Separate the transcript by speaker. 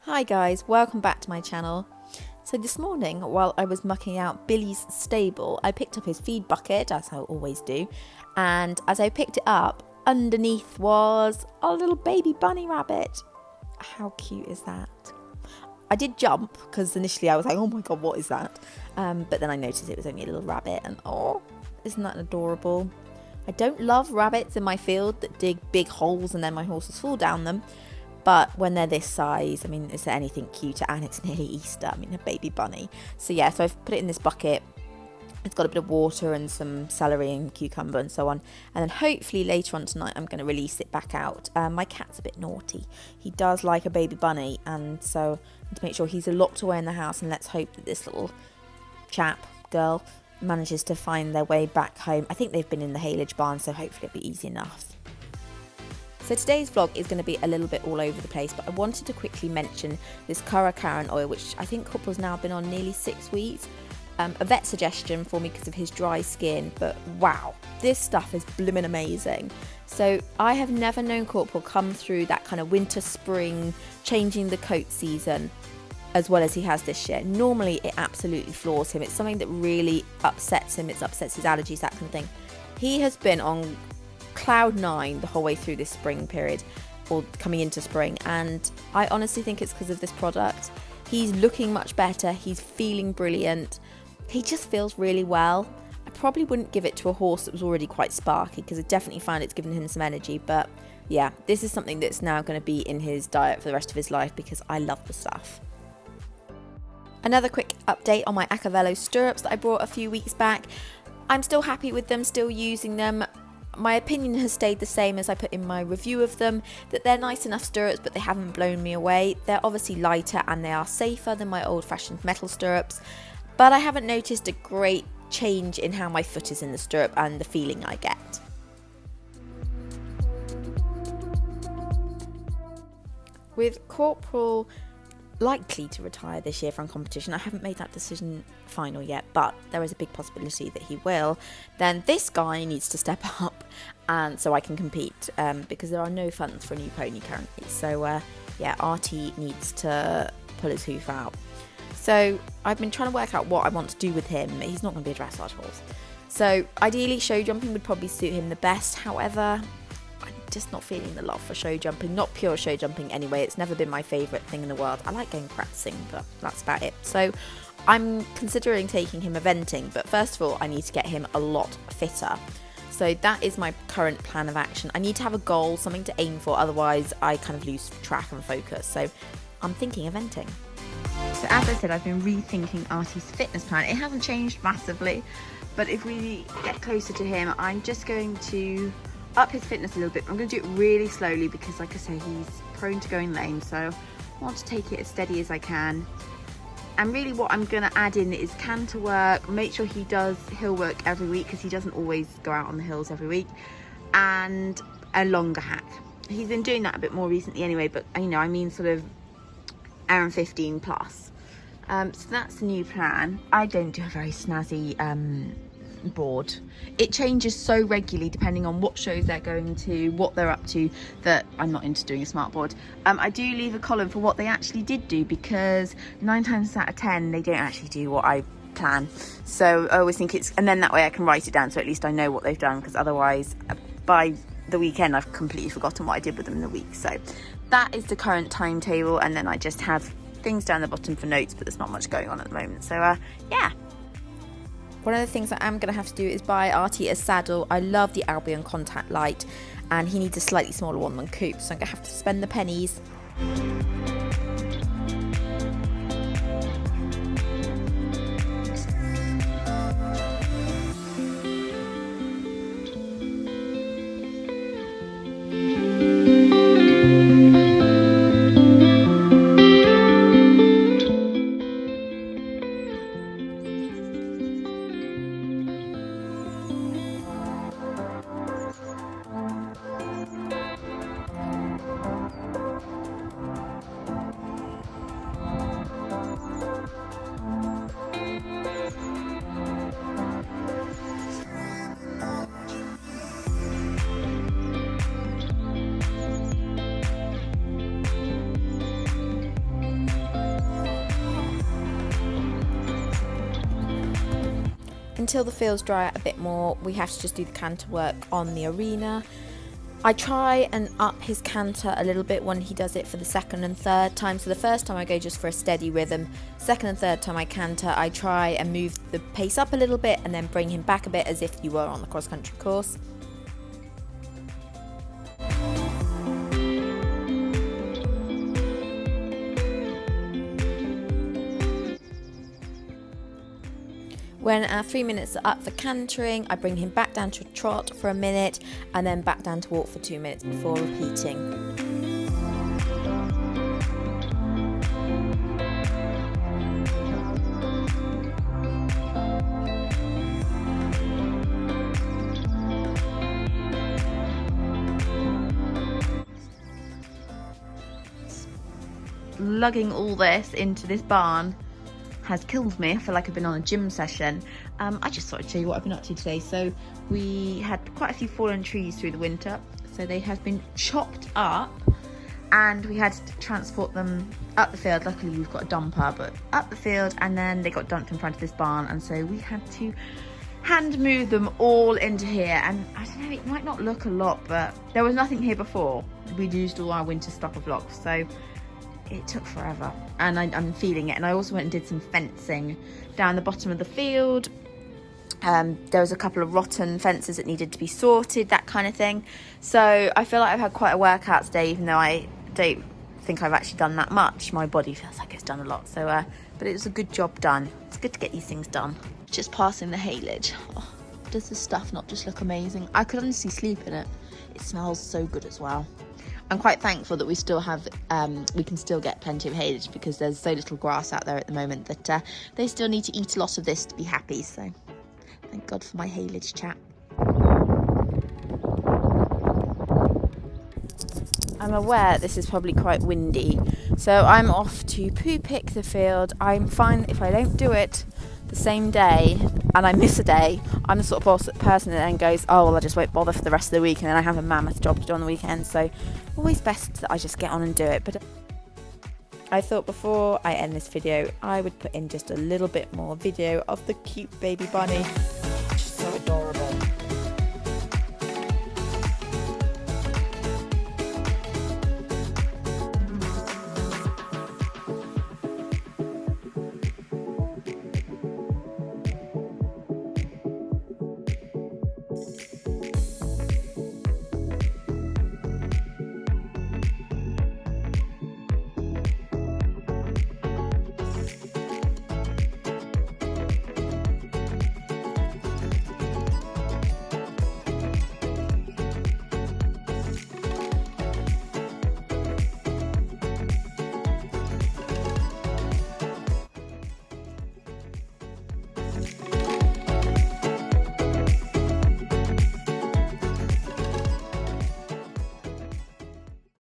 Speaker 1: Hi guys, welcome back to my channel. So this morning, while I was mucking out Billy's stable, I picked up his feed bucket, as I always do, and as I picked it up, underneath was a little baby bunny rabbit. How cute is that? I did jump, because initially I was like, oh my god, what is that? But then I noticed it was only a little rabbit, and oh, isn't that adorable? I don't love rabbits in my field that dig big holes and then my horses fall down them. But when they're this size, I mean, is there anything cuter? And it's nearly Easter. I mean, a baby bunny. So yeah, so I've put it in this bucket. It's got a bit of water and some celery and cucumber and so on. And then hopefully later on tonight, I'm going to release it back out. My cat's a bit naughty. He does like a baby bunny. And so I need to make sure he's locked away in the house. And let's hope that this little girl, manages to find their way back home. I think they've been in the haylage barn, so hopefully it'll be easy enough. So today's vlog is going to be a little bit all over the place, but I wanted to quickly mention this Curracurrant oil, which I think Corporal's now been on nearly 6 weeks. A vet suggestion for me because of his dry skin, but wow, this stuff is blooming amazing. So I have never known Corporal come through that kind of winter, spring, changing the coat season as well as he has this year. Normally it absolutely floors him. It's something that really upsets him. It upsets his allergies, that kind of thing. He has been on cloud 9 the whole way through this spring period, or coming into spring, and I honestly think it's because of this product. He's looking much better, he's feeling brilliant, he just feels really well. I probably wouldn't give it to a horse that was already quite sparky, because I definitely found it's given him some energy, but yeah, this is something that's now going to be in his diet for the rest of his life because I love the stuff. Another quick update on my Acavello stirrups that I bought a few weeks back. I'm still happy with them, still using them. My opinion has stayed the same as I put in my review of them, that they're nice enough stirrups, but they haven't blown me away. They're obviously lighter and they are safer than my old-fashioned metal stirrups, but I haven't noticed a great change in how my foot is in the stirrup and the feeling I get. With Corporal likely to retire this year from competition, I haven't made that decision final yet, but there is a big possibility that he will, then this guy needs to step up and so I can compete, because there are no funds for a new pony currently. So yeah, Arty needs to pull his hoof out. So I've been trying to work out what I want to do with him. He's not going to be a dressage horse, so ideally show jumping would probably suit him the best. However, I'm just not feeling the love for show jumping, not pure show jumping anyway. It's never been my favourite thing in the world. I like going practicing, but that's about it. So I'm considering taking him eventing, but first of all I need to get him a lot fitter. So that is my current plan of action. I need to have a goal, something to aim for, otherwise I kind of lose track and focus. So I'm thinking eventing. So as I said, I've been rethinking Arty's fitness plan. It hasn't changed massively, but if we get closer to him, I'm just going to up his fitness a little bit. I'm going to do it really slowly because, like I say, he's prone to going lame, so I want to take it as steady as I can. And really what I'm going to add in is canter work, make sure he does hill work every week because he doesn't always go out on the hills every week, and a longer hack. He's been doing that a bit more recently anyway, but you know, I mean sort of hour and 15 plus. So that's the new plan. I don't do a very snazzy board. It changes so regularly depending on what shows they're going to, what they're up to, that I'm not into doing a smart board. I do leave a column for what they actually did do, because 9 times out of 10 they don't actually do what I plan. So I always think it's, and then that way I can write it down so at least I know what they've done, because otherwise by the weekend I've completely forgotten what I did with them in the week. So that is the current timetable, and then I just have things down the bottom for notes, but there's not much going on at the moment. So yeah. One of the things I am going to have to do is buy Arty a saddle. I love the Albion Contact Light, and he needs a slightly smaller one than Coop, so I'm going to have to spend the pennies. until the fields dry out a bit more, we have to just do the canter work on the arena. I try and up his canter a little bit when he does it for the second and third time. So the first time I go just for a steady rhythm. Second and third time I canter, I try and move the pace up a little bit and then bring him back a bit as if you were on the cross-country course. When our 3 minutes are up for cantering, I bring him back down to a trot for a minute and then back down to walk for 2 minutes before repeating. Lugging all this into this barn has killed me. I feel like I've been on a gym session. I just thought I'd show you what I've been up to today. So we had quite a few fallen trees through the winter, so they have been chopped up and we had to transport them up the field. Luckily we've got a dumper, but up the field, and then they got dumped in front of this barn, and so we had to hand move them all into here. And I don't know, it might not look a lot, but there was nothing here before. We'd used all our winter stock of blocks, so it took forever, and I'm feeling it. And I also went and did some fencing down the bottom of the field. There was a couple of rotten fences that needed to be sorted, that kind of thing. So I feel like I've had quite a workout today, even though I don't think I've actually done that much. My body feels like it's done a lot. So, but it was a good job done. It's good to get these things done. Just passing the haylage. Oh, does this stuff not just look amazing? I could honestly sleep in it. It smells so good as well. I'm quite thankful that we still have, we can still get plenty of haylage, because there's so little grass out there at the moment that they still need to eat a lot of this to be happy. So thank God for my haylage chat. I'm aware this is probably quite windy, so I'm off to poo pick the field. I'm fine if I don't do it the same day and I miss a day. I'm the sort of person that then goes, oh well, I just won't bother for the rest of the week, and then I have a mammoth job to do on the weekend. So always best that I just get on and do it. But I thought before I end this video, I would put in just a little bit more video of the cute baby bunny.